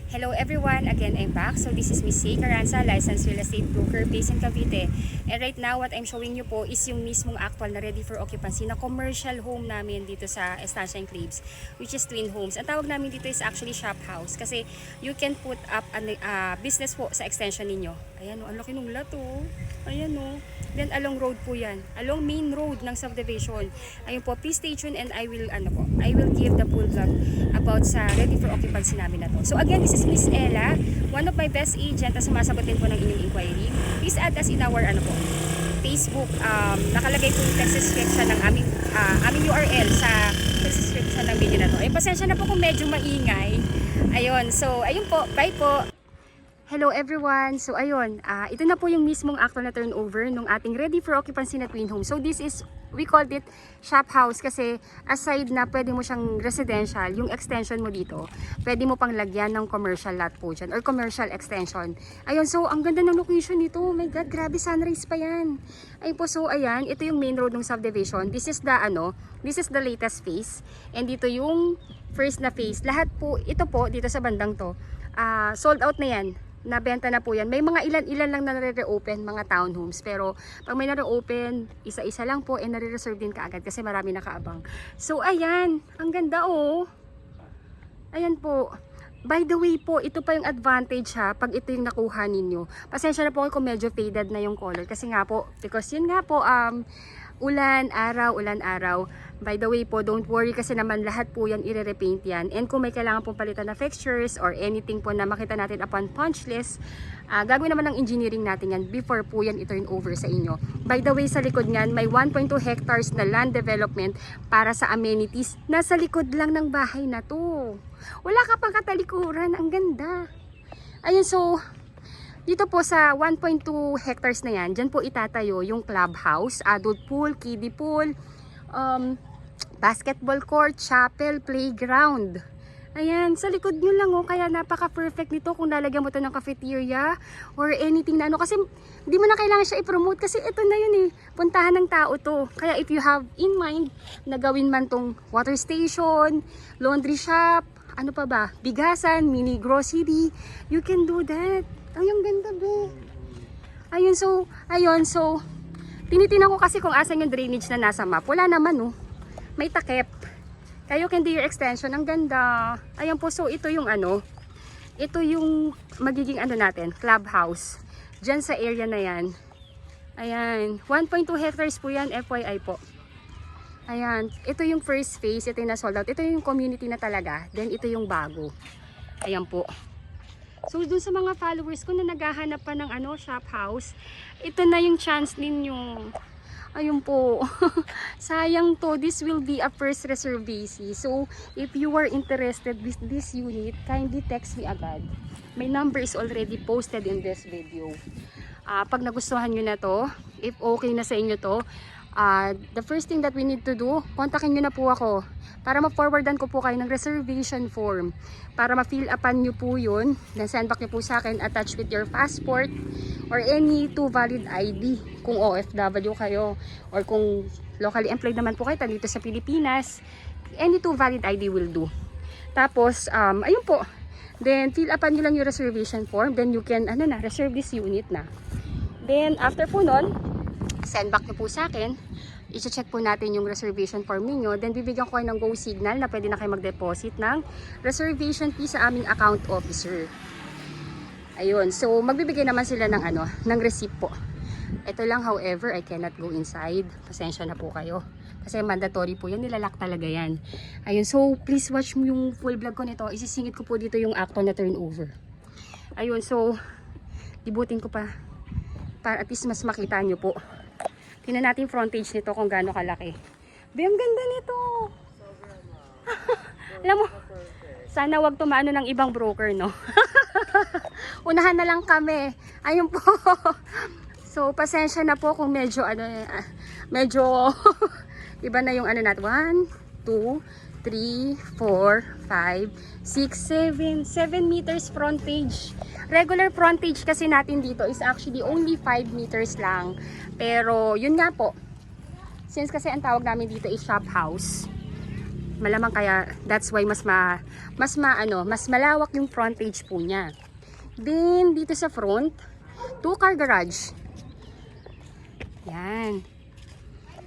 Hello everyone, again I'm back. So this is Miss C. Carranza, licensed real estate broker based in Cavite. And right now what I'm showing you po is yung mismong actual na ready for occupancy na commercial home namin dito sa Estancia Enclaves, which is twin homes. Ang tawag namin dito is actually shop house kasi you can put up a business po sa extension ninyo. Ayan o, ang laki ng lot o. Ayan o. Then along road po yan. Along main road ng subdivision. Ayun po, please stay tuned and I will give the full vlog about sa ready for occupancy namin na to. So again, this is Miss Ella, one of my best agent na sumasagot din po ng inyong inquiry. Please add us in our Facebook. Nakalagay po yung text description ng aming URL sa text description ng video na to. Ay, pasensya na po kung medyo maingay. Ayun, so ayun po, bye po. Hello everyone! So ayun, ito na po yung mismong actual na turnover ng ating ready for occupancy na twin home. So this is, we called it shop house kasi aside na pwede mo siyang residential, yung extension mo dito, pwede mo pang lagyan ng commercial lot po dyan or commercial extension. Ayun, so ang ganda ng location nito. Oh my God, grabe, sunrise pa yan. Ayun po, so ayan, ito yung main road ng subdivision. This is the latest phase. And dito yung first na phase. Lahat po, ito po, dito sa bandang to, sold out na yan. Nabenta na po yan. May mga ilan lang na nare-reopen, mga townhomes. Pero pag may nare-open, isa-isa lang po, nare-reserve din kaagad kasi marami nakaabang. So ayan, ang ganda oh. Ayan po. By the way po, ito pa yung advantage ha, pag ito yung nakuha ninyo. Pasensya na po kung medyo faded na yung color. Kasi nga po, because yun nga po, ulan, araw. By the way po, don't worry kasi naman lahat po yan i-repaint yan. And kung may kailangan pong palitan na fixtures or anything po na makita natin upon punch list, gagawin naman ng engineering natin yan before po yan i-turn over sa inyo. By the way, sa likod niyan, may 1.2 hectares na land development para sa amenities. Nasa likod lang ng bahay na to. Wala ka pang katalikuran. Ang ganda. Ayun, so dito po sa 1.2 hectares na yan, dyan po itatayo yung clubhouse, adult pool, kiddie pool, basketball court, chapel, playground. Ayan, sa likod nyo lang oh, kaya napaka-perfect nito kung lalagyan mo to ng cafeteria or anything na ano. Kasi hindi mo na kailangan siya i-promote kasi ito na yun eh, puntahan ng tao to. Kaya if you have in mind na gawin man tong water station, laundry shop, ano pa ba, bigasan, mini grocery, you can do that. Ay, ang ganda be. Ayun, so, tinitingnan ko kasi kung asan yung drainage na nasa map. Wala naman, oh. May takip. Kayo can do your extension. Ang ganda. Ayun po, so ito yung ito yung magiging natin, clubhouse. Diyan sa area na yan. Ayan, 1.2 hectares po yan, FYI po. Ayan, ito yung first phase, ito yung na-sold out. Ito yung community na talaga. Then, ito yung bago. Ayan po. So, dun sa mga followers ko na naghahanap pa ng shop house, ito na yung chance ninyo. Ayun po. Sayang to. This will be a first reservation. So, if you are interested with this unit, kindly text me agad. My number is already posted in this video. Pag nagustuhan nyo na to, if okay na sa inyo to, the first thing that we need to do, kontakin nyo na po ako para ma-forwardan ko po kayo ng reservation form para ma-fill upan nyo po yun, then send back nyo po sa akin attached with your passport or any 2 valid ID kung OFW kayo or kung locally employed naman po kayo dito sa Pilipinas, any 2 valid ID will do. Tapos ayun po, then fill upan nyo lang yung reservation form, then you can reserve this unit na. Then after po nun, send back nyo po sa akin, i-check po natin yung reservation form niyo, then bibigyan ko kayo ng go signal na pwede na kayo mag-deposit ng reservation fee sa aming account officer. Ayun, so magbibigay naman sila ng ng receipt po. Ito lang, however, I cannot go inside. Pasensya na po kayo. Kasi mandatory po yan, nilalak talaga yan. Ayun, so please watch mo yung full vlog ko nito. Isisingit ko po dito yung actual na turnover. Ayun, so dibutin ko pa para at least mas makita nyo po. Tingnan natin frontage nito kung gaano kalaki. Be, ang ganda nito. Alam mo, sana wag tumano ng ibang broker, no? Unahan na lang kami. Ayun po. So, pasensya na po kung medyo, medyo, iba na yung natin. 1, 2, 3, 4, 5, 6, 7 meters frontage. Regular frontage kasi natin dito is actually only 5 meters lang. Pero yun nga po, since kasi ang tawag namin dito is shop house, Malamang kaya that's why mas malawak yung frontage po niya. Then dito sa front, 2-car garage. Yan.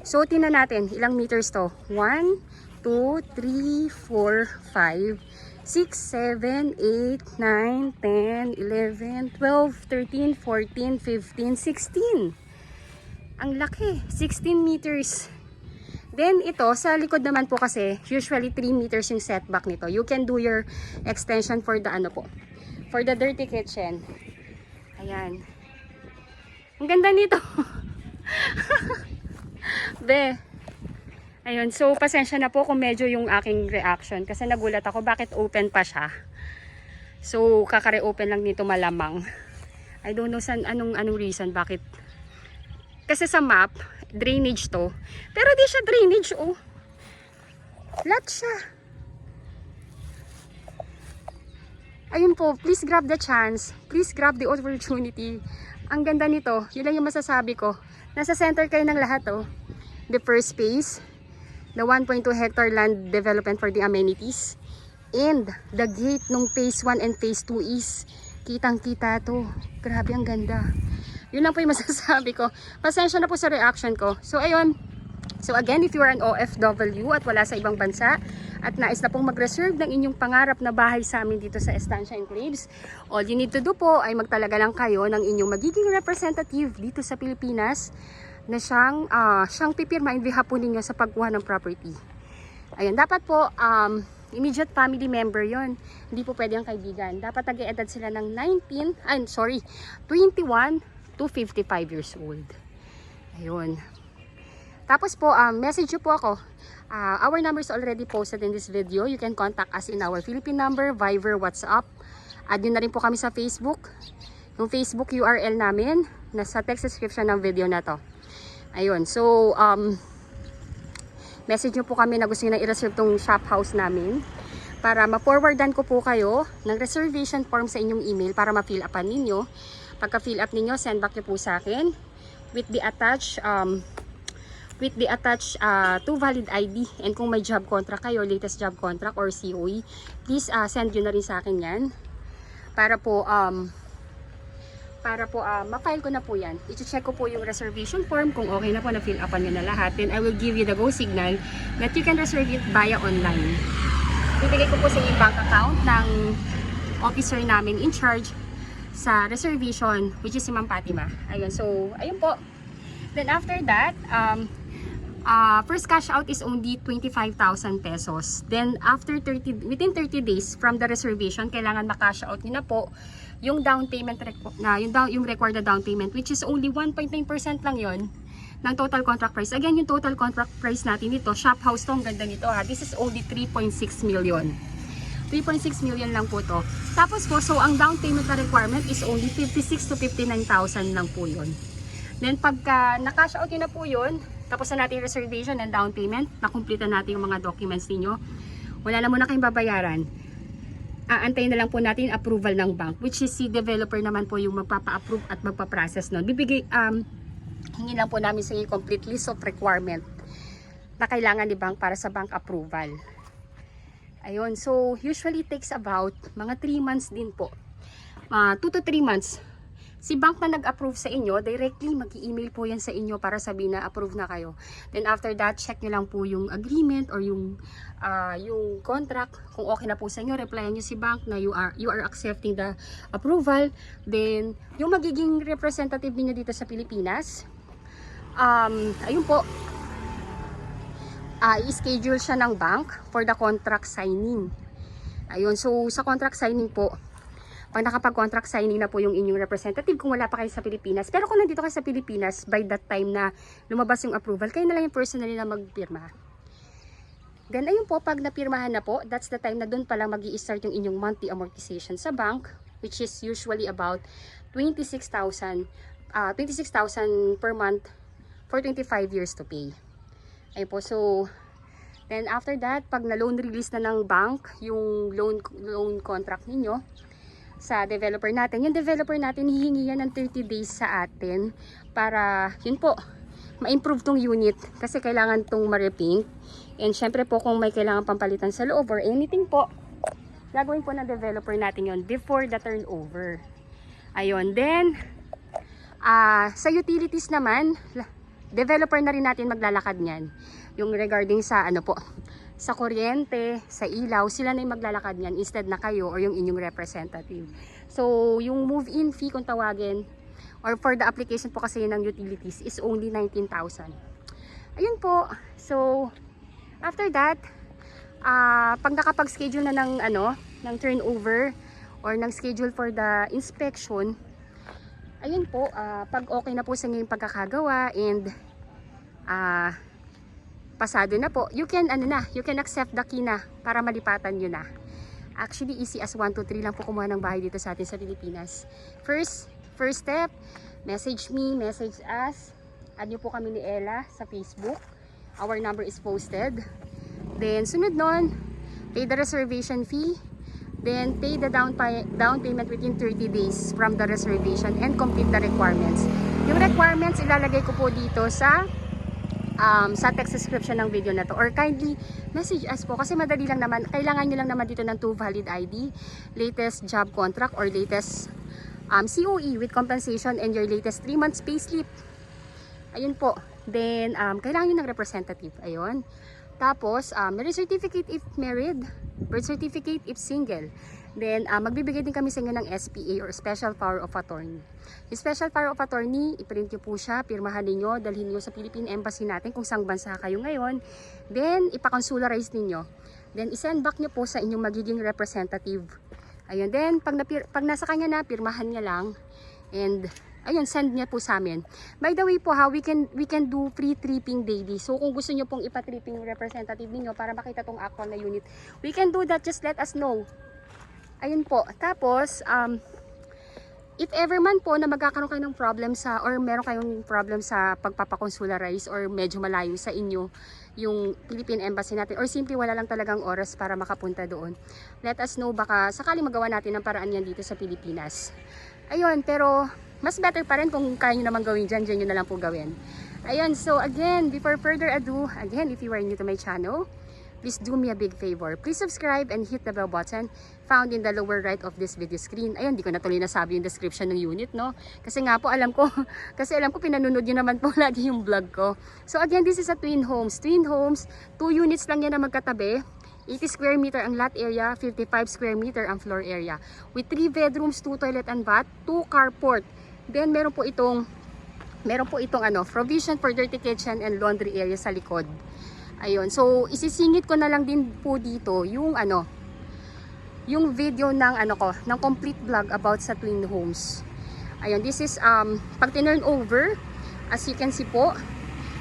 So tingnan natin ilang meters to. 1 2 3 4 5 6 7 8 9 10 11 12 13 14 15 16. Ang laki, 16 meters. Then ito, sa likod naman po kasi, usually 3 meters yung setback nito. You can do your extension for the for the dirty kitchen. Ayan. Ang ganda nito. Be. Ayun, so pasensya na po kung medyo yung aking reaction kasi nagulat ako bakit open pa siya. So kakare-open lang nito malamang. I don't know anong reason bakit. Kasi sa map, drainage to. Pero di siya drainage, oh. Flat siya. Ayun po, please grab the chance. Please grab the opportunity. Ang ganda nito. Yun lang yung masasabi ko. Nasa center kayo ng lahat, oh. The first phase, the 1.2 hectare land development for the amenities. And the gate nung phase 1 and phase 2 is kitang-kita to. Grabe, ang ganda. Yun lang po yung masasabi ko. Pasensya na po sa reaction ko. So, ayun. So, again, if you are an OFW at wala sa ibang bansa at nais na pong mag-reserve ng inyong pangarap na bahay sa amin dito sa Estancia Enclaves, all you need to do po ay magtalaga lang kayo ng inyong magiging representative dito sa Pilipinas na siyang pipirma in behalf po ninyo sa pagkuha ng property. Ayun, dapat po immediate family member yon. Hindi po pwede ang kaibigan. Dapat nag-e-edad sila ng 21 to 55 years old. Ayun. Tapos po, message nyo po ako. Our number is already posted in this video. You can contact us in our Philippine number, Viber, WhatsApp. Add nyo na rin po kami sa Facebook. Yung Facebook URL namin, nasa text description ng video na to. Ayun. So, message nyo po kami na gusto nyo na i-reserve tong shop house namin para ma-forwardan ko po kayo ng reservation form sa inyong email para ma-fill upan ninyo. Pagka-fill up ninyo, send back nyo po sa akin with the attached 2 valid ID. And kung may job contract kayo, latest job contract or COE, please send nyo na rin sa akin yan para po ma-file ko na po yan. I-check ko po yung reservation form kung okay na po, na fill upan nyo na lahat. Then I will give you the go signal that you can reserve it via online. Bibigay ko po sa inyong bank account ng officer namin in charge sa reservation, which is si Ma'am Fatima. Ayun, so, ayun po. Then after that, first cash out is only 25,000 pesos. Then after within 30 days from the reservation, kailangan ma-cash out nyo na po yung down payment, yung required na down payment, which is only 1.9% lang yon ng total contract price. Again, yung total contract price natin dito, shop house to, ang ganda nito ha. This is only 3.6 million. 3.6 million lang po to. Tapos po, so ang down payment na requirement is only 56 to 59,000 lang po yun. Then pagka na-cash out yun na po yun, tapos na natin yung reservation and down payment, nakumplita natin yung mga documents ninyo, wala na muna kayong babayaran. Aantayin na lang po natin approval ng bank, which is si developer naman po yung magpapa-approve at magpa-process nun. Hingin lang po namin sa inyo complete list of requirement na kailangan ni bank para sa bank approval. Ayun, so usually takes about mga 3 months din po. 2 to 3 months. Si bank na nag-approve sa inyo, directly mag-i-email po yan sa inyo para sabihin na approve na kayo. Then after that, check nyo lang po yung agreement or yung contract. Kung okay na po sa inyo, replyan nyo si bank na you are accepting the approval. Then, yung magiging representative niyo dito sa Pilipinas, ayun po, i-schedule siya ng bank for the contract signing. Ayun, so sa contract signing po, pag nakapag-contract signing na po yung inyong representative, kung wala pa kayo sa Pilipinas, pero kung nandito kayo sa Pilipinas, by that time na lumabas yung approval, kayo na lang yung personally na magpirma. Then ayun po, pag napirmahan na po, that's the time na doon pa lang mag-i-start yung inyong monthly amortization sa bank, which is usually about 26,000 per month for 25 years to pay. Ayun po, so then after that, pag na-loan release na ng bank yung loan contract ninyo sa developer natin, yung developer natin hihingi yan ng 30 days sa atin para, yun po, ma-improve tong unit kasi kailangan tong ma-repaint. And syempre po kung may kailangan pampalitan sa loob or anything po, gagawin po ng developer natin yon before the turnover. Ayun, then sa utilities naman, developer na rin natin maglalakad niyan. Yung regarding sa ano po, sa kuryente, sa ilaw, sila na yung maglalakad niyan instead na kayo or yung inyong representative. So, yung move-in fee kung tawagin, or for the application po kasi ng utilities is only 19,000. Ayun po. So, after that, pag nakapag-schedule na ng, ng turnover or ng schedule for the inspection, ayun po, pag okay na po sa inyong pagkakagawa and pasado na po, you can accept the key na para malipatan nyo na. Actually, easy as 1, 2, 3 lang po kumuha ng bahay dito sa atin sa Pilipinas. First step, message me, message us. Add nyo po kami ni Ella sa Facebook. Our number is posted. Then, sunod nun, pay the reservation fee. Then, pay the down payment within 30 days from the reservation and complete the requirements. Yung requirements, ilalagay ko po dito sa text description ng video na to. Or kindly message us po kasi madali lang naman. Kailangan nyo lang naman dito ng 2 valid ID, latest job contract or latest COE with compensation and your latest 3 months payslip. Ayun po. Then, kailangan nyo ng representative. Ayun. Tapos, marriage certificate if married, birth certificate if single. Then, magbibigay din kami sa inyo ng SPA or Special Power of Attorney. Yung Special Power of Attorney, iprint nyo po siya, pirmahan ninyo, dalhin nyo sa Philippine Embassy natin kung saan bansa kayo ngayon. Then, ipakonsularize ninyo. Then, isend back nyo po sa inyong magiging representative. Ayun, then, pag nasa kanya na, pirmahan niya lang. And, ayun, send niya po sa amin. By the way po ha, we can do free tripping daily. So kung gusto niyo pong ipa-tripping yung representative niyo para makita tong actual na unit, we can do that, just let us know. Ayun po. Tapos, if ever man po na magkakaroon kayo ng problem or meron kayong problem sa pagpapakonsularize or medyo malayo sa inyo yung Philippine Embassy natin or simply wala lang talagang oras para makapunta doon, let us know, baka sakaling magawa natin ng paraan yan dito sa Pilipinas. Ayun, pero mas better pa rin kung kaya nyo naman gawin dyan nyo na lang po gawin. Ayun, so again, before further ado, again, if you are new to my channel, please do me a big favor. Please subscribe and hit the bell button found in the lower right of this video screen. Ayun, di ko na tuloy nasabi yung description ng unit, no? Kasi nga po, alam ko pinanunod nyo naman po lagi yung vlog ko. So again, this is a twin homes. Twin homes, 2 units lang yan na magkatabi. 80 square meter ang lot area, 55 square meter ang floor area. With 3 bedrooms, 2 toilet and bath, 2 carport. Then meron po itong provision for dirty kitchen and laundry area sa likod. Ayun, so isisingit ko na lang din po dito yung yung video ng complete vlog about sa twin homes. Ayun, this is pag tinurn over, as you can see po,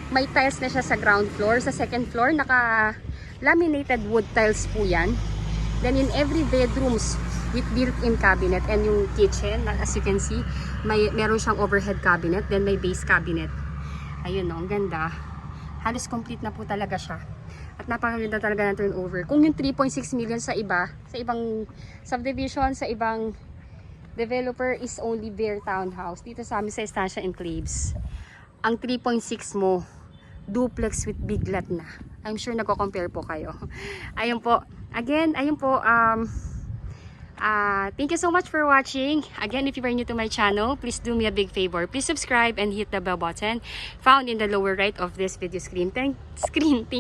may tiles na siya sa ground floor. Sa second floor, naka laminated wood tiles po yan. Then in every bedrooms with built-in cabinet, and yung kitchen, as you can see, meron siyang overhead cabinet, then may base cabinet. Ayun, no, ang ganda. Halos complete na po talaga siya. At napakaganda talaga ng turnover. Kung yung 3.6 million sa ibang subdivision, sa ibang developer is only bare townhouse. Dito sa amin sa Estancia Enclaves, ang 3.6 mo, duplex with big lot na. I'm sure nagko-compare po kayo. Ayun po. Again, ayun po, thank you so much for watching. Again, if you are new to my channel, please do me a big favor. Please subscribe and hit the bell button found in the lower right of this video screen. Thank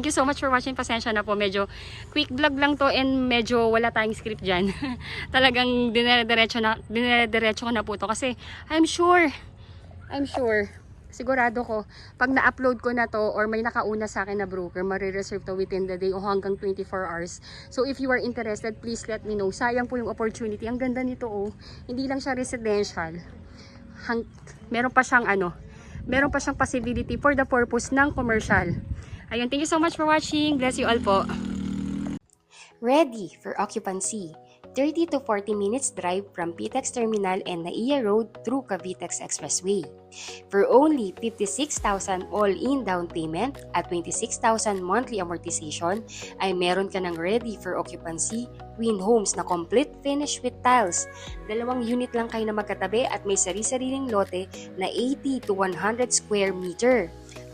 you so much for watching. Pasensya na po. Medyo quick vlog lang to and medyo wala tayong script dyan. Talagang dinere-diretso ko na po to kasi I'm sure, sigurado ko, pag na-upload ko na to or may nakauna sa akin na broker, marireserve to within the day o hanggang 24 hours. So if you are interested, please let me know. Sayang po yung opportunity. Ang ganda nito, oh. Hindi lang siya residential. Meron pa siyang possibility for the purpose ng commercial. Ayun, thank you so much for watching. Bless you all po. Ready for occupancy. 30 to 40 minutes drive from PTEX Terminal and Naiya Road through Cavitex Expressway. For only 56,000 all-in down payment at 26,000 monthly amortization, ay meron ka ng ready for occupancy twin homes na complete finish with tiles. 2 unit lang kayo na magkatabi at may sari-sariling lote na 80 to 100 square meter.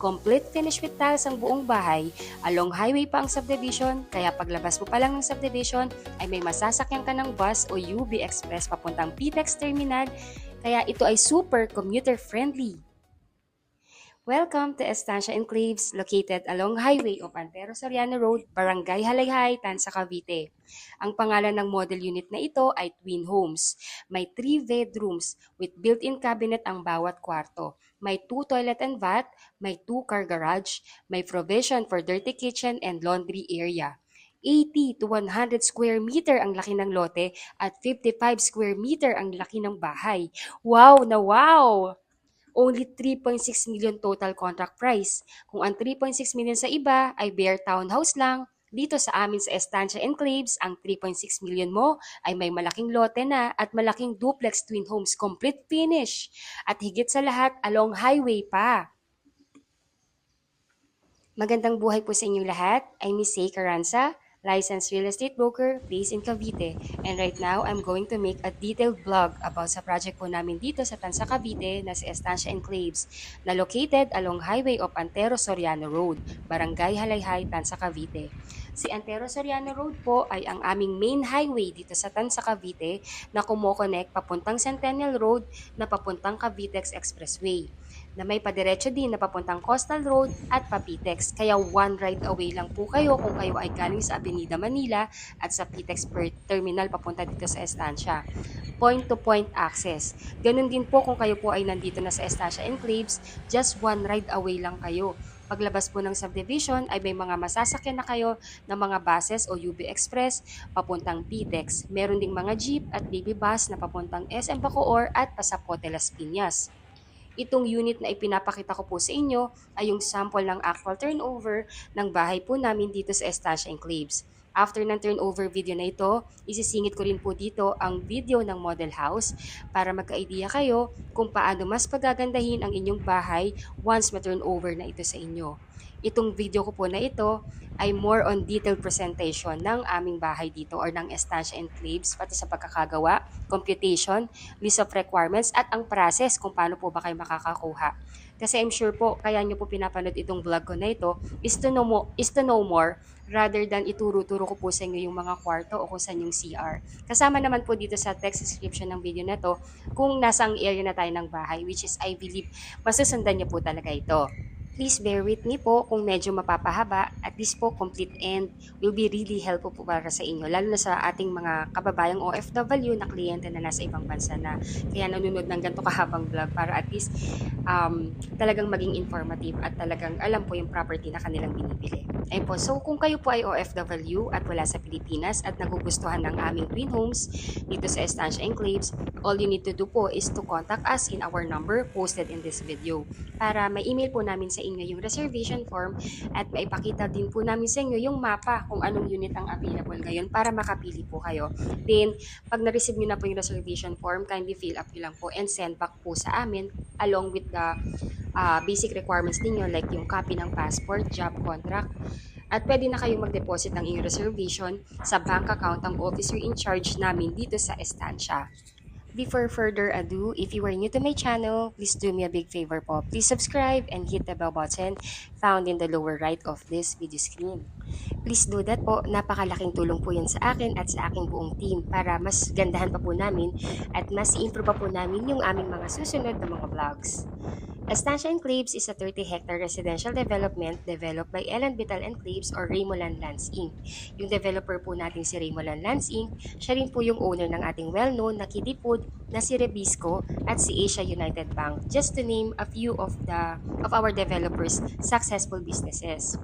Complete finish with tiles ang buong bahay, along highway pa ang subdivision, kaya paglabas mo pa lang ng subdivision ay may masasakyan ka ng bus o UB Express papuntang PTEX Terminal, kaya ito ay super commuter friendly. Welcome to Estancia Enclaves, located along Highway of Antero Soriano Road, Barangay Halayhay, Tanza, Cavite. Ang pangalan ng model unit na ito ay Twin Homes. May 3 bedrooms with built-in cabinet ang bawat kwarto. May 2 toilet and bath, may 2 car garage, may provision for dirty kitchen and laundry area. 80 to 100 square meter ang laki ng lote at 55 square meter ang laki ng bahay. Wow na wow! Only 3.6 million total contract price. Kung ang 3.6 million sa iba ay bare townhouse lang, dito sa amin sa Estancia Enclaves, ang 3.6 million mo ay may malaking lote na at malaking duplex twin homes complete finish. At higit sa lahat, along highway pa. Magandang buhay po sa inyong lahat. I'm Miss Say Carranza, licensed real estate broker based in Cavite. And right now, I'm going to make a detailed vlog about sa project po namin dito sa Tanza, Cavite na si Estancia Enclaves na located along highway of Antero Soriano Road, Barangay Halayhay, Tanza, Cavite. Si Antero Soriano Road po ay ang aming main highway dito sa Tanza, Cavite na kumokonek papuntang Centennial Road na papuntang Cavitex Expressway na may padiretso din na papuntang Coastal Road at Papitex. Kaya one ride away lang po kayo kung kayo ay galing sa Avenida Manila at sa Pitex Terminal papunta dito sa Estancia. Point-to-point access. Ganun din po kung kayo po ay nandito na sa Estancia Enclaves, just one ride away lang kayo. Paglabas po ng subdivision ay may mga masasakyan na kayo ng mga buses o UB Express papuntang PTEX. Meron ding mga jeep at baby bus na papuntang SM Bacoor at Pasapote Las Piñas. Itong unit na ipinapakita ko po sa inyo ay yung sample ng actual turnover ng bahay po namin dito sa Estancia Enclaves. After ng turnover video na ito, isisingit ko rin po dito ang video ng model house para magka-idea kayo kung paano mas pagagandahin ang inyong bahay once ma-turnover na ito sa inyo. Itong video ko po na ito ay more on detailed presentation ng aming bahay dito or ng Estancia Enclaves, pati sa pagkakagawa, computation, list of requirements at ang process kung paano po ba kayo makakakuha. Kasi I'm sure po, kaya nyo po pinapanood itong vlog ko na ito is to know more rather than ituro-turo ko po sa inyo yung mga kwarto o kung saan yung CR. Kasama naman po dito sa text description ng video na to kung nasang area na tayo ng bahay, which is I believe masusundan nyo po talaga ito. Please bear with me po kung medyo mapapahaba. At least po, complete end will be really helpful po para sa inyo. Lalo na sa ating mga kababayang OFW na kliyente na nasa ibang bansa na. Kaya nanonood ng ganito kahabang vlog para at least talagang maging informative at talagang alam po yung property na kanilang binibili. Ayun po, so kung kayo po ay OFW at wala sa Pilipinas at nagugustuhan ng aming Twin Homes dito sa Estancia Enclaves, all you need to do po is to contact us in our number posted in this video para may email po namin sa inyo yung reservation form at maipakita din po namin sa inyo yung mapa kung anong unit ang available ngayon para makapili po kayo. Then, pag na-receive nyo na po yung reservation form, kindly fill up nyo lang po and send back po sa amin along with the basic requirements ninyo like yung copy ng passport, job contract, at pwede na kayong mag-deposit ng inyong reservation sa bank account ng officer in charge namin dito sa Estancia. Before further ado, if you are new to my channel, please do me a big favor po. Please subscribe and hit the bell button found in the lower right of this video screen. Please do that po. Napakalaking tulong po yan sa akin at sa aking buong team para mas gandahan pa po namin at mas i-improve pa po namin yung aming mga susunod na mga vlogs. Estancia Enclaves is a 30-hectare residential development developed by Ellen Vital Enclaves or Raymoland Lands Inc. Yung developer po natin si Raymoland Lands Inc., siya rin po yung owner ng ating well-known na kiddie food na si Rebisco at si Asia United Bank, just to name a few of our developers' successful businesses.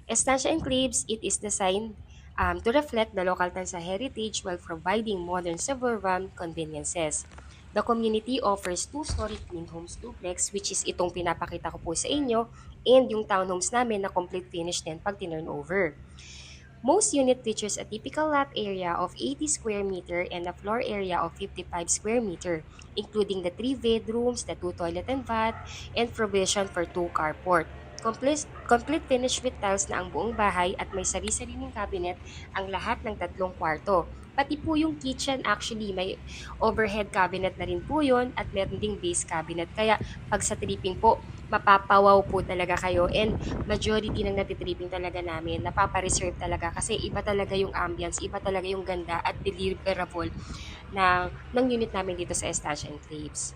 Estancia Enclaves, it is designed to reflect the local Tanza heritage while providing modern suburban conveniences. The community offers 2-story twin homes duplex, which is itong pinapakita ko po sa inyo, and yung townhomes namin na complete finish din pag tinurn over. Most unit features a typical lot area of 80 square meter and a floor area of 55 square meter, including the 3 bedrooms, the 2 toilet and bath, and provision for 2 carport. Complete finish with tiles na ang buong bahay at may sari-sariling cabinet ang lahat ng 3 kwarto. Pati po yung kitchen actually may overhead cabinet na rin po yun at meron ding base cabinet. Kaya pag sa tripping po, mapapawaw po talaga kayo, and majority ng natitripping talaga namin, napapareserve talaga kasi iba talaga yung ambience, iba talaga yung ganda at deliverable ng unit namin dito sa Estancia Enclaves.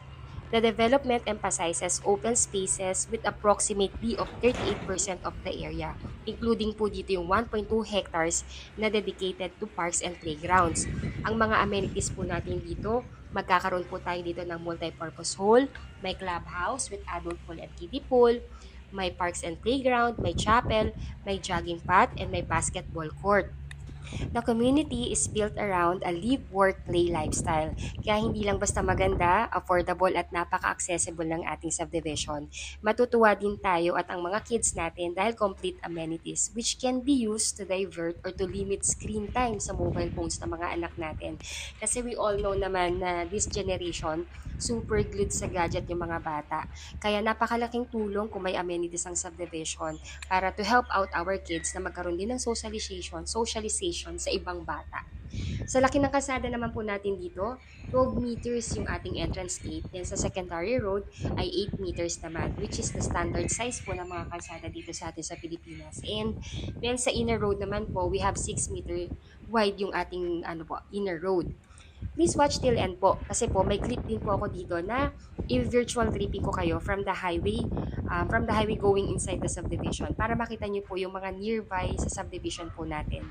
The development emphasizes open spaces with approximately of 38% of the area, including po dito yung 1.2 hectares na dedicated to parks and playgrounds. Ang mga amenities po natin dito, magkakaroon po tayo dito ng multi-purpose hall, may clubhouse with adult pool and kiddie pool, may parks and playground, may chapel, may jogging path, and may basketball court. The community is built around a live, work, play lifestyle. Kaya hindi lang basta maganda, affordable at napaka-accessible ng ating subdivision. Matutuwa din tayo at ang mga kids natin dahil complete amenities which can be used to divert or to limit screen time sa mobile phones ng mga anak natin. Kasi we all know naman na this generation, super glued sa gadget yung mga bata. Kaya napakalaking tulong kung may amenities ang subdivision para to help out our kids na magkaroon din ng socialization sa ibang bata. Sa laki ng kalsada naman po natin dito, 12 meters yung ating entrance gate. Then sa secondary road ay 8 meters naman, which is the standard size po ng mga kalsada dito sa atin sa Pilipinas. And then sa inner road naman po, we have 6 meter wide yung ating inner road. Please watch till end po. Kasi po, may clip din po ako dito na i-virtual tripping ko kayo from the highway going inside the subdivision para makita niyo po yung mga nearby sa subdivision po natin.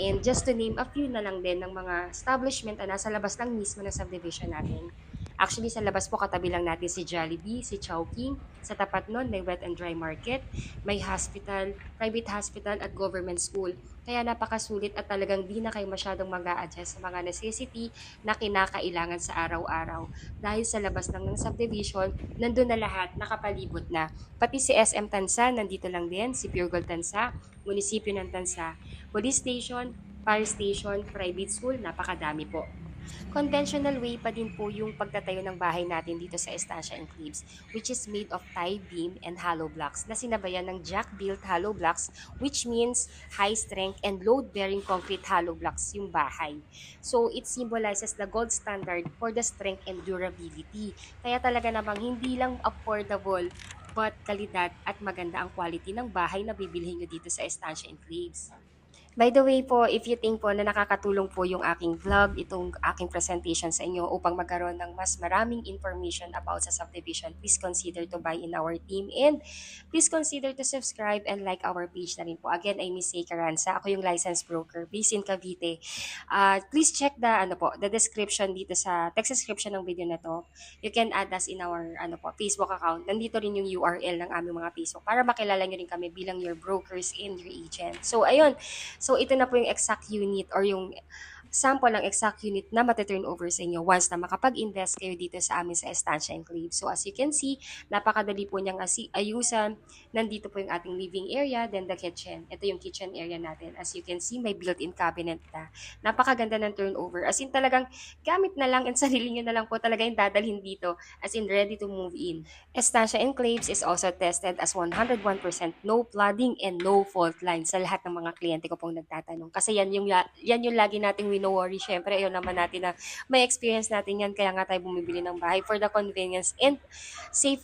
And just to name a few na lang din ng mga establishment na nasa labas lang mismo ng subdivision natin. Actually, sa labas po katabi lang natin si Jollibee, si Chowking. Sa tapat nun, may wet and dry market, may hospital, private hospital at government school. Kaya napakasulit at talagang di na kayo masyadong mag-a-adjust sa mga necessity na kinakailangan sa araw-araw. Dahil sa labas lang ng subdivision, nandun na lahat, nakapalibot na. Pati si SM Tansa, nandito lang din, si Pure Gold Tansa, munisipyo ng Tansa, police station, fire station, private school, napakadami po. Conventional way pa din po yung pagtatayo ng bahay natin dito sa Estancia Enclaves, which is made of tie beam and hollow blocks na sinabayan ng jack-built hollow blocks, which means high strength and load-bearing concrete hollow blocks yung bahay. So it symbolizes the gold standard for the strength and durability. Kaya talaga namang hindi lang affordable but kalidad at maganda ang quality ng bahay na bibilhin nyo dito sa Estancia Enclaves. By the way po, if you think po na nakakatulong po yung aking vlog, itong aking presentation sa inyo upang magkaroon ng mas maraming information about sa subdivision, please consider to buy in our team and please consider to subscribe and like our page na rin po. Again, I'm Miss Kay Caranza. Ako yung licensed broker based in Cavite. Please check the description dito sa text description ng video na to. You can add us in our Facebook account. Nandito rin yung URL ng aming mga Facebook para makilala nyo rin kami bilang your brokers and your agent. So, ayun. So, ito na po yung exact unit or yung sample ng exact unit na mati-turn over sa inyo once na makapag-invest kayo dito sa amin sa Estancia Enclave. So, as you can see, napakadali po niyang ayusan. Nandito po yung ating living area, then the kitchen. Ito yung kitchen area natin. As you can see, may built-in cabinet na. Napakaganda ng turnover. As in talagang gamit na lang and sarili nyo na lang po talaga yung dadalhin dito. As in ready to move in. Estancia Enclaves is also tested as 101% no flooding and no fault line sa lahat ng mga kliyente ko pong nagtatanong. Kasi yan yung lagi nating wino-worry. Syempre, ayaw naman natin na may experience natin yan. Kaya nga tayo bumibili ng bahay for the convenience and safe,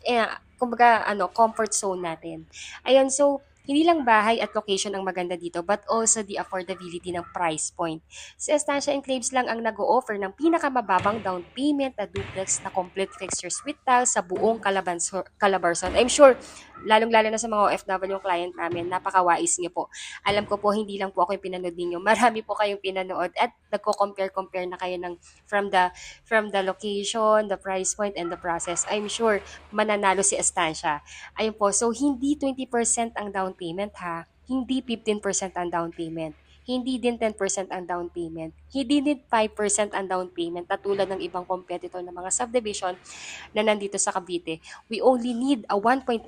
kumbaga, comfort zone natin. Ayun, so, hindi lang bahay at location ang maganda dito but also the affordability ng price point. Si Estancia Enclaves lang ang nag-o-offer ng pinakamababang down payment na duplex na complete fixtures with tiles sa buong Calabarzon. I'm sure, lalong-lalo na sa mga OFW yung client namin, napakawais niyo po. Alam ko po, hindi lang po ako yung pinanood ninyo. Marami po kayong pinanood at nagko-compare na kayo ng from the location, the price point, and the process. I'm sure mananalo si Estancia. Ayun po, so hindi 20% ang down payment ha. Hindi 15% ang down payment. Hindi din 10% ang down payment. Hindi din 5% ang down payment na tulad ng ibang competitor ng mga subdivision na nandito sa Cavite. We only need a 1.9%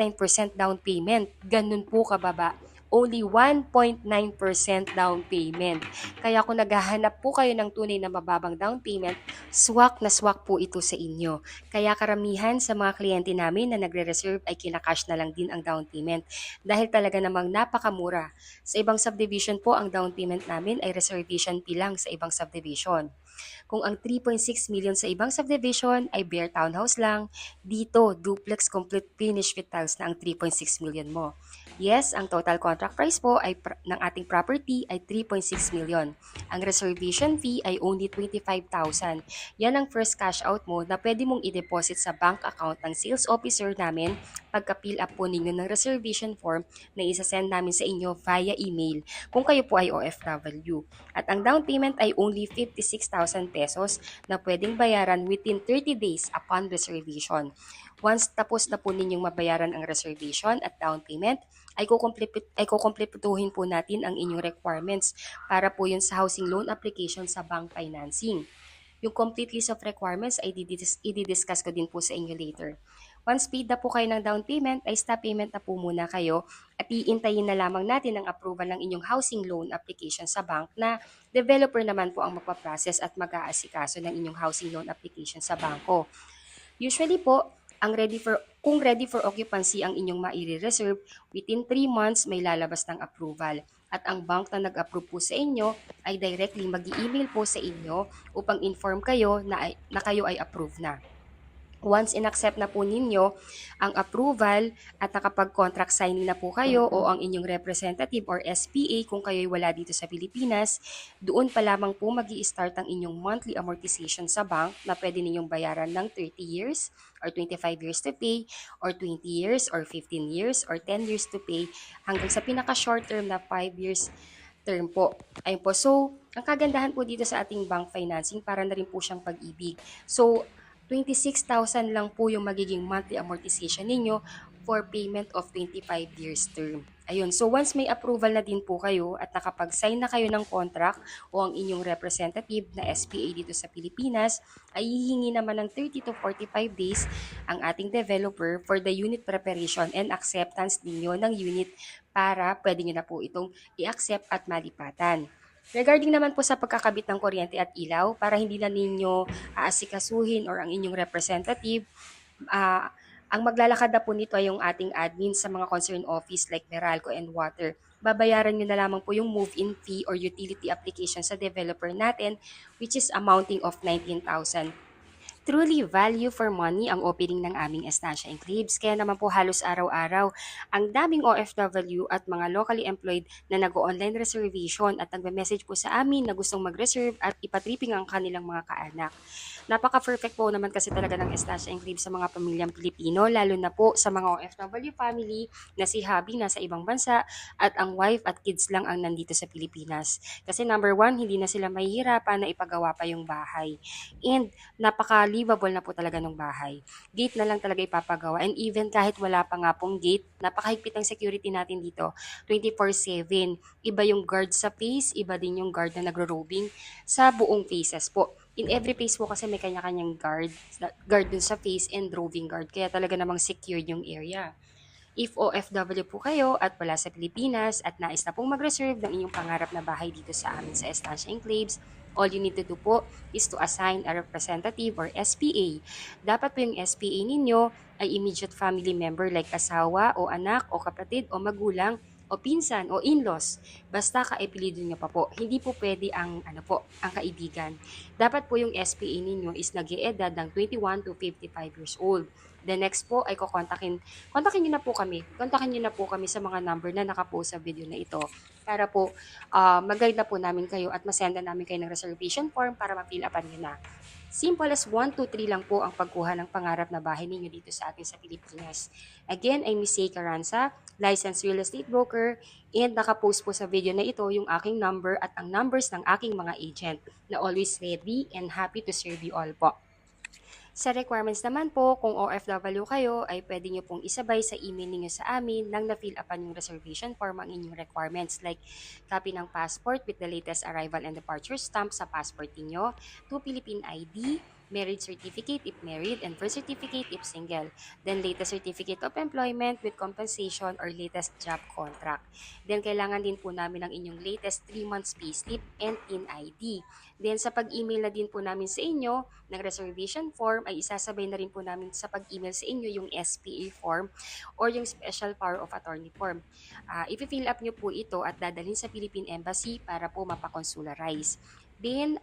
down payment. Ganun po kababa. Only 1.9% down payment. Kaya kung naghahanap po kayo ng tunay na mababang down payment, swak na swak po ito sa inyo. Kaya karamihan sa mga kliyente namin na nagre-reserve ay kinakash na lang din ang down payment dahil talaga namang napakamura. Sa ibang subdivision po, ang down payment namin ay reservation fee lang sa ibang subdivision. Kung ang 3.6 million sa ibang subdivision ay bare townhouse lang, dito duplex complete finish with tiles na ang 3.6 million mo. Yes, ang total contract price po ng ating property ay 3.6 million. Ang reservation fee ay only 25,000. Yan ang first cash out mo na pwede mong i-deposit sa bank account ng sales officer namin pagka-fill up po ninyo ng reservation form na isa-send namin sa inyo via email kung kayo po ay OFW. At ang down payment ay only 56,000 pesos na pwedeng bayaran within 30 days upon reservation. Once tapos na po ninyong mabayaran ang reservation at down payment, ay kukumpletuhin po natin ang inyong requirements para po yun sa housing loan application sa bank financing. Yung complete list of requirements ay i-discuss ko din po sa inyo later. Once paid na po kayo ng down payment, ay stop payment na po muna kayo at iintayin na lamang natin ang approval ng inyong housing loan application sa bank na developer naman po ang magpaprocess at mag-aasikaso ng inyong housing loan application sa bangko. Usually po, kung ready for occupancy ang inyong maire-reserve, within 3 months may lalabas ng approval. At ang bank na nag-approve po sa inyo ay directly mag-i-email po sa inyo upang inform kayo na kayo ay approve na. Once in-accept na po ninyo ang approval at nakapag-contract signing na po kayo o ang inyong representative or SPA kung kayo'y wala dito sa Pilipinas, doon pa lamang po mag-i-start ang inyong monthly amortization sa bank na pwede ninyong bayaran ng 30 years or 25 years to pay or 20 years or 15 years or 10 years to pay hanggang sa pinaka-short term na 5 years term po. Ayun po. So, ang kagandahan po dito sa ating bank financing, para na rin po siyang pag-ibig. So, 26,000 lang po yung magiging monthly amortization ninyo for payment of 25 years term. Ayun, so once may approval na din po kayo at nakapag-sign na kayo ng contract o ang inyong representative na SPA dito sa Pilipinas, ay hihingi naman ng 30 to 45 days ang ating developer for the unit preparation and acceptance ninyo ng unit para pwede nyo na po itong i-accept at malipatan. Regarding naman po sa pagkakabit ng kuryente at ilaw, para hindi na ninyo aasikasuhin or ang inyong representative, ang maglalakad na po nito ay yung ating admin sa mga concerned office like Meralco and Water. Babayaran nyo na lamang po yung move-in fee or utility application sa developer natin, which is amounting of 19,000. Truly value for money ang opening ng aming Estancia Enclaves. Kaya naman po halos araw-araw ang daming OFW at mga locally employed na nag-online reservation at nagme-message po sa amin na gustong mag-reserve at ipatripping ang kanilang mga kaanak. Napaka-perfect po naman kasi talaga ng Estancia Enclaves sa mga pamilyang Pilipino, lalo na po sa mga OFW family na si hubby nasa ibang bansa at ang wife at kids lang ang nandito sa Pilipinas. Kasi number one, hindi na sila mahihirapan na ipagawa pa yung bahay. And napaka-livable na po talaga ng bahay. Gate na lang talaga ipapagawa. And even kahit wala pa nga pong gate, napakahigpit ng security natin dito. 24/7. Iba yung guard sa face, iba din yung guard na nagro-roving sa buong faces po. In every face po kasi may kanya-kanyang guard dun sa face and roving guard. Kaya talaga namang secured yung area. If OFW po kayo at wala sa Pilipinas at nais na pong mag-reserve ng inyong pangarap na bahay dito sa amin sa Estancia Enclaves, all you need to do po is to assign a representative or SPA. Dapat po yung SPA ninyo ay immediate family member like asawa o anak o kapatid o magulang o pinsan o in-laws. Basta kaipilido nyo pa po. Hindi po pwede ang ang kaibigan. Dapat po yung SPA ninyo is nag-i-edad ng 21 to 55 years old. The next po ay kontakin nyo na po kami. Kontakin nyo na po kami sa mga number na nakapost sa video na ito para po mag-guide na po namin kayo at masenda namin kayo ng reservation form para ma-fill upan nyo na. Simple as 1, 2, 3 lang po ang pagkuha ng pangarap na bahay ninyo dito sa atin sa Pilipinas. Again, I'm Miss Sei Carranza, licensed real estate broker, and nakapost po sa video na ito yung aking number at ang numbers ng aking mga agent na always ready and happy to serve you all po. Sa requirements naman po, kung OFW kayo, ay pwede nyo pong isabay sa email ninyo sa amin nang na-fill upan yung reservation form ang inyong requirements like copy ng passport with the latest arrival and departure stamp sa passport niyo, 2 Philippine ID, marriage certificate if married, and birth certificate if single. Then latest certificate of employment with compensation or latest job contract. Then kailangan din po namin ng inyong latest 3 months payslip and PIN ID. Then sa pag-email na din po namin sa inyo ng reservation form ay isasabay na rin po namin sa pag-email sa inyo yung SPA form or yung special power of attorney form. If-fill up nyo po ito at dadalhin sa Philippine Embassy para po mapakonsularize. Then,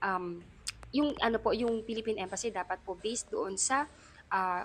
yung ano po, yung Philippine Embassy dapat po based doon sa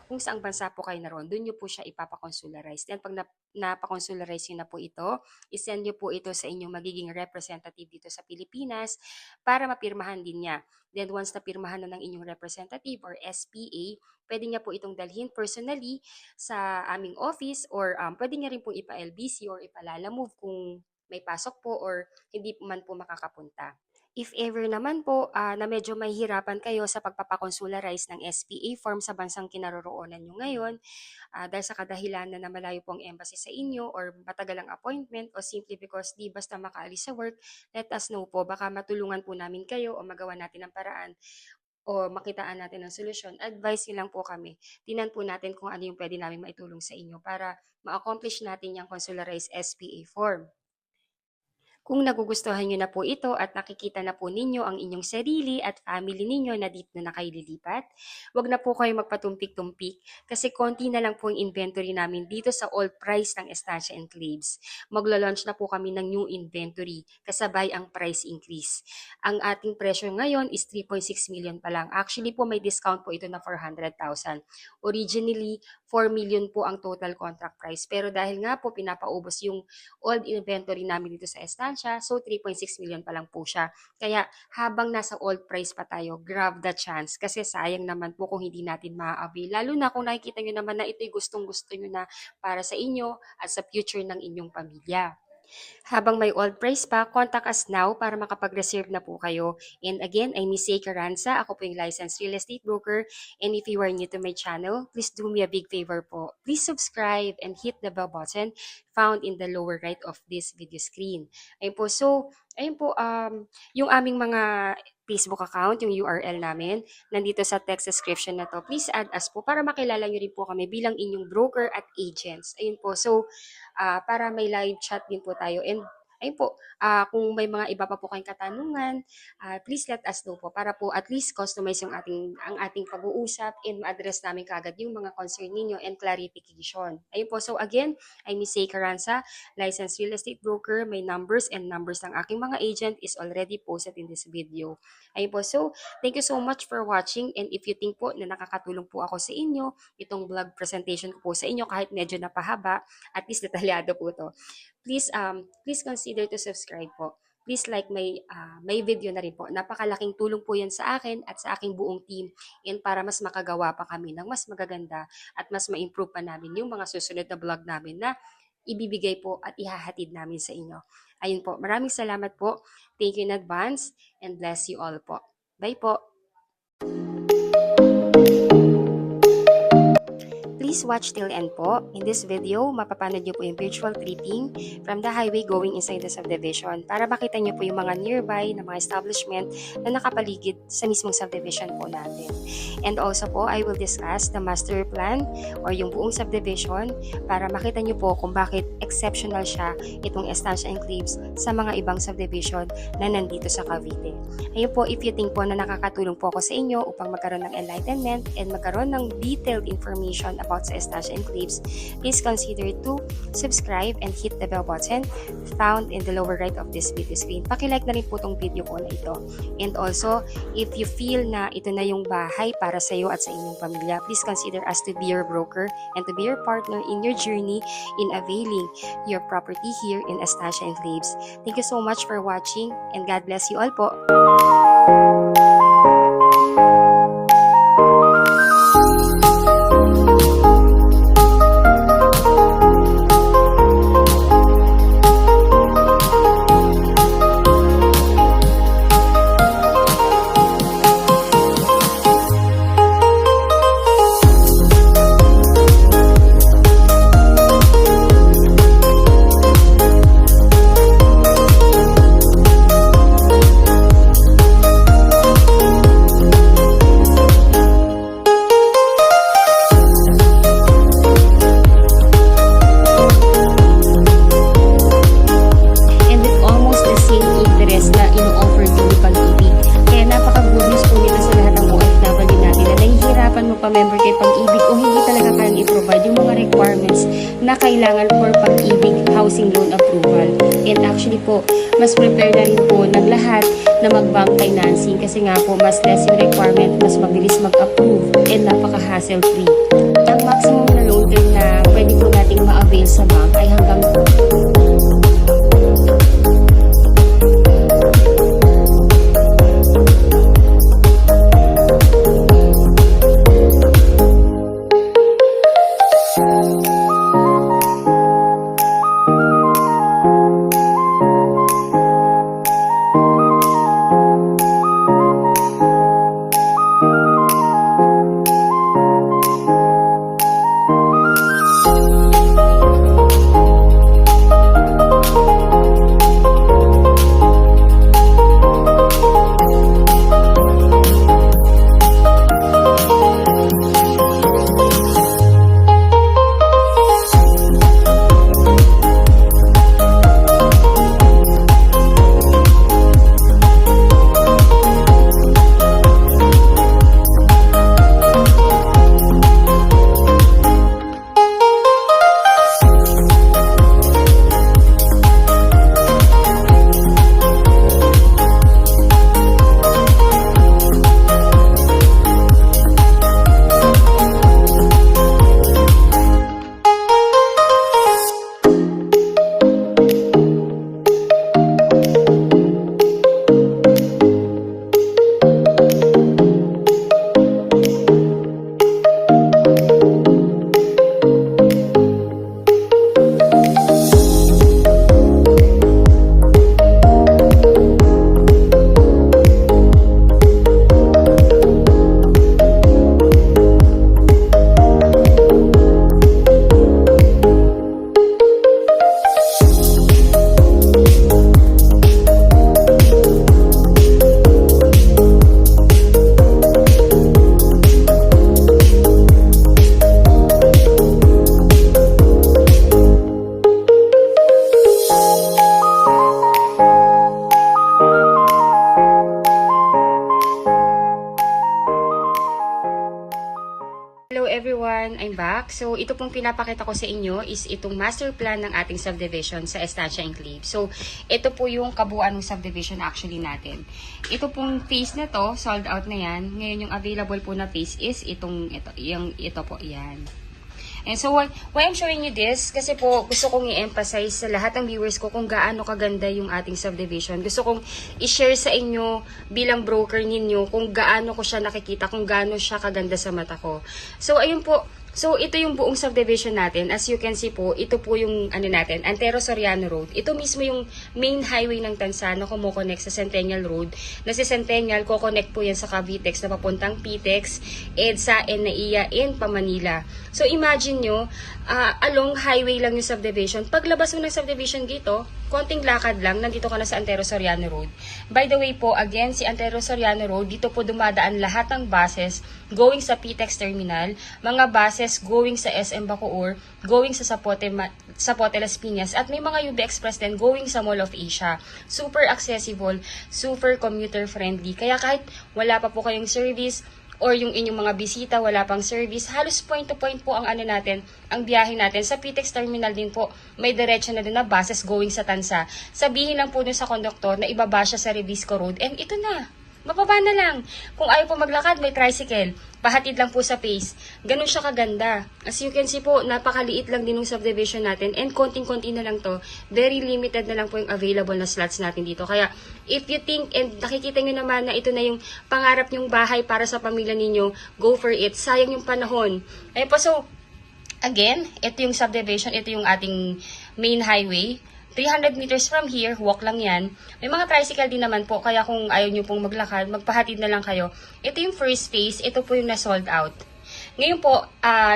kung saang bansa po kayo naroon, doon nyo po siya ipapakonsularize. Then pag napakonsularize nyo na po ito, isend nyo po ito sa inyong magiging representative dito sa Pilipinas para mapirmahan din niya. Then once napirmahan na ng inyong representative or SPA, pwede niya po itong dalhin personally sa aming office or pwede niya rin po ipa-LBC or ipalalamove kung may pasok po or hindi man po makakapunta. If ever naman po na medyo mahihirapan kayo sa pagpapakonsularize ng SPA form sa bansang kinaroroonan nyo ngayon, dahil sa kadahilanan na malayo po ang embassy sa inyo or matagal ang appointment o simply because di basta makaalis sa work, let us know po. Baka matulungan po namin kayo o magawa natin ng paraan o makitaan natin ng solusyon. Advice nyo lang po kami. Tingnan po natin kung ano yung pwede namin maitulong sa inyo para ma-accomplish natin yung consularized SPA form. Kung nagugustuhan nyo na po ito at nakikita na po ninyo ang inyong sarili at family ninyo na dito na kayo lilipat, wag na po kayo magpatumpik-tumpik kasi konti na lang po yung inventory namin dito sa old price ng Estancia Enclaves. Maglo-launch na po kami ng new inventory kasabay ang price increase. Ang ating presyo ngayon is 3.6 million pa lang. Actually po may discount po ito na 400,000. Originally, 4 million po ang total contract price. Pero dahil nga po pinapaubos yung old inventory namin dito sa Estancia, so 3.6 million pa lang po siya. Kaya habang nasa old price pa tayo, grab the chance kasi sayang naman po kung hindi natin ma-avail. Lalo na kung nakikita nyo naman na ito'y gustong-gusto nyo na para sa inyo at sa future ng inyong pamilya. Habang may old price pa, contact us now para makapag-reserve na po kayo. And again, I'm Miss A. Carranza. Ako po yung licensed real estate broker. And if you are new to my channel, please do me a big favor po. Please subscribe and hit the bell button found in the lower right of this video screen. Ayun po. So, ayun po, yung aming mga Facebook account, yung URL namin, nandito sa text description na to. Please add us po para makilala nyo rin po kami bilang inyong broker at agents. Ayun po. So, para may live chat din po tayo. And ayun po, kung may mga iba pa po kayong katanungan, please let us know po para po at least customize ang ating pag-uusap and ma-address namin kaagad yung mga concern ninyo and clarification. Ayun po, so again, I'm Miss A. Carranza, licensed real estate broker. My numbers and numbers ng aking mga agent is already posted in this video. Ayun po, so thank you so much for watching and if you think po na nakakatulong po ako sa inyo, itong vlog presentation ko po sa inyo kahit medyo napahaba, at least detalyado po to. Please consider to subscribe po. Please like my video na rin po. Napakalaking tulong po yan sa akin at sa aking buong team and para mas makagawa pa kami ng mas magaganda at mas ma-improve pa namin yung mga susunod na vlog namin na ibibigay po at ihahatid namin sa inyo. Ayun po, maraming salamat po. Thank you in advance and bless you all po. Bye po. Please watch till end po. In this video, mapapanood nyo po yung virtual tripping from the highway going inside the subdivision para makita nyo po yung mga nearby na mga establishment na nakapaligid sa mismong subdivision po natin. And also po, I will discuss the master plan or yung buong subdivision para makita nyo po kung bakit exceptional siya itong Estancia Enclaves sa mga ibang subdivision na nandito sa Cavite. Ayun po, if you think po na nakakatulong po ako sa inyo upang magkaroon ng enlightenment and magkaroon ng detailed information about sa Estancia Enclaves, please consider to subscribe and hit the bell button found in the lower right of this video screen. Paki-like na rin po tong video ko na ito. And also, if you feel na ito na yung bahay para sa iyo at sa inyong pamilya, please consider us to be your broker and to be your partner in your journey in availing your property here in Estancia Enclaves. Thank you so much for watching and God bless you all po. Member kay Pag-ibig o hindi talaga kayang i-provide yung mga requirements na kailangan for Pag-ibig housing loan approval. And actually po, mas prepare na rin po ng lahat na mag-bank financing kasi nga po mas less yung requirement, mas mabilis mag-approve and napaka-hassle free. Ang maximum na loan term na pwede po nating ma-avail sa bank ay hanggang everyone, I'm back. So, ito pong pinapakita ko sa inyo is itong master plan ng ating subdivision sa Estancia Enclave. So, ito po yung kabuuan ng subdivision actually natin. Ito pong phase na to, sold out na yan. Ngayon yung available po na phase is ito po, yan. And so, why I'm showing you this? Kasi po, gusto kong i-emphasize sa lahat ng viewers ko kung gaano kaganda yung ating subdivision. Gusto kong i-share sa inyo bilang broker ninyo kung gaano ko siya nakikita, kung gaano siya kaganda sa mata ko. So, ayun po. So, ito yung buong subdivision natin. As you can see po, ito po yung natin, Antero Soriano Road. Ito mismo yung main highway ng Tansa na kumukonect sa Centennial Road. Na si Centennial, kukonect po yan sa Cavitex na papuntang Pitex, EDSA, and NAIA in Pamanila. So, imagine nyo, along highway lang yung subdivision. Paglabas mo ng subdivision dito, konting lakad lang, nandito ka na sa Antero Soriano Road. By the way po, again, si Antero Soriano Road, dito po dumadaan lahat ng buses going sa Pitex Terminal, mga buses going sa SM Bacoor, going sa Zapote Las Piñas, at may mga UB Express din going sa Mall of Asia. Super accessible, super commuter friendly. Kaya kahit wala pa po kayong service, or yung inyong mga bisita, wala pang service, halos point to point po ang natin, ang biyahe natin. Sa Pitex Terminal din po, may diretso na din na buses going sa Tansa. Sabihin lang po dun sa konduktor na ibaba siya sa Revisco Road, and ito na. Mababa na lang. Kung ayaw po maglakad, may tricycle. Pahatid lang po sa pace. Ganun siya kaganda. As you can see po, napakaliit lang din yung subdivision natin. And konting-konti na lang to. Very limited na lang po yung available na slots natin dito. Kaya, if you think and nakikita nyo naman na ito na yung pangarap nyong bahay para sa pamilya ninyo, go for it. Sayang yung panahon. Ayun po, so, again, ito yung subdivision. Ito yung ating main highway. 300 meters from here, walk lang yan. May mga tricycle din naman po, kaya kung ayaw nyo pong maglakad, magpahatid na lang kayo. Ito yung first phase, ito po yung na-sold out. Ngayon po,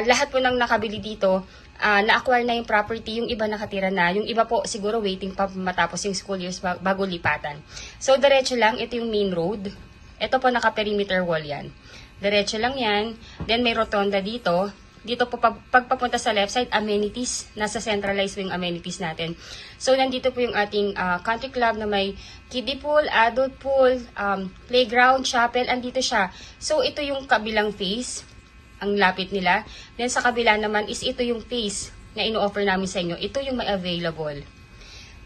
lahat po ng nakabili dito, na-acquire na yung property, yung iba nakatira na, yung iba po siguro waiting pa matapos yung school years bago lipatan. So, diretso lang, ito yung main road. Ito po naka-perimeter wall yan. Diretso lang yan, then may rotonda dito. Dito po, pagpapunta sa left side, amenities. Nasa centralized yung amenities natin. So, nandito po yung ating country club na may kiddie pool, adult pool, playground, chapel. Andito siya. So, ito yung kabilang phase. Ang lapit nila. Then, sa kabila naman is ito yung phase na ino-offer namin sa inyo. Ito yung may available.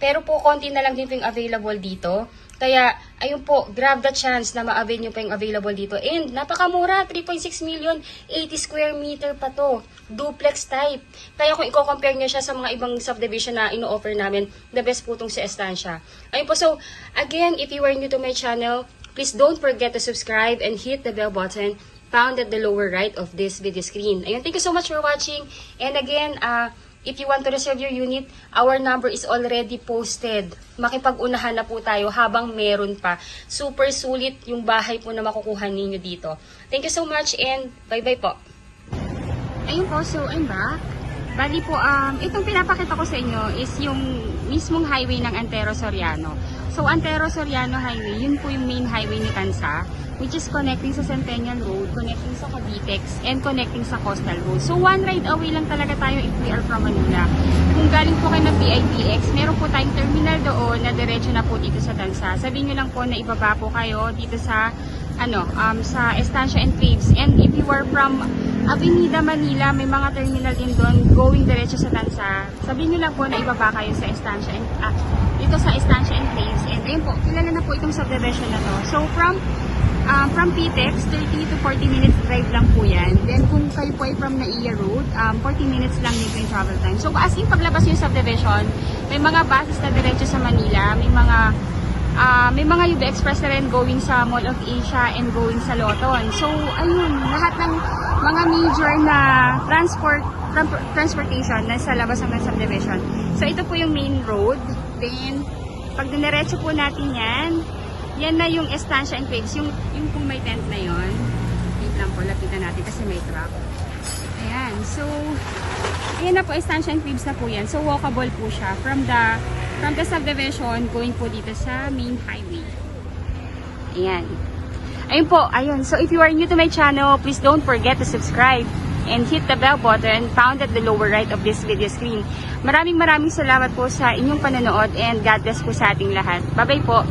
Pero po, konti na lang din po yung available dito. Kaya, ayun po, grab the chance na ma-avail nyo pa yung available dito. And, napakamura, 3.6 million, 80 square meter pa to. Duplex type. Kaya kung i-compare nyo siya sa mga ibang subdivision na ino-offer namin, the best po itong si Estancia. Ayun po, so, again, if you are new to my channel, please don't forget to subscribe and hit the bell button found at the lower right of this video screen. Ayun, thank you so much for watching. And again, if you want to reserve your unit, our number is already posted. Makipag-unahan na po tayo habang meron pa. Super sulit yung bahay po na makukuha ninyo dito. Thank you so much and bye-bye po. Ayun po, so I'm back. Bali po, itong pinapakita ko sa inyo is yung mismong highway ng Antero Soriano. So, Antero Soriano Highway, yun po yung main highway ni Tansa, which is connecting sa Centennial Road, connecting sa Cavitex, and connecting sa Coastal Road. So, one ride away lang talaga tayo if we are from Manila. Kung galing po kayo ng PITX, meron po tayong terminal doon na diretso na po dito sa Tansa. Sabihin nyo lang po na ibaba po kayo dito sa sa Estancia and Faves. And if you are from Avenida Manila, may mga terminal din doon going diretso sa Tansa. Sabihin nyo lang po na ibaba kayo sa Estancia and dito sa Estancia and Faves. And ayun po, kilala na po itong subdivision na to. So from PTEX, 30 to 40 minutes drive lang po yan. Then kung kayo po ay from Naiya Road, 40 minutes lang dito yung travel time. So as in paglabas yung subdivision, may mga buses na diretso sa Manila, may mga UB Express na rin going sa Mall of Asia and going sa Loton. So ayun, lahat ng mga major na transportation na sa labas ng subdivision. So ito po yung main road. Then pag dinerecho po natin yan na yung Estancia and Faves, yung kung may tent na yon. Wait lang po, lapitan natin kasi may truck. Ayan, so ayan na po, Estancia and Faves na po yan. So walkable po siya from the subdivision going po dito sa main highway. Ayan. Ayun po, ayun. So if you are new to my channel, please don't forget to subscribe and hit the bell button found at the lower right of this video screen. Maraming salamat po sa inyong panonood and God bless po sa ating lahat. Bye-bye po.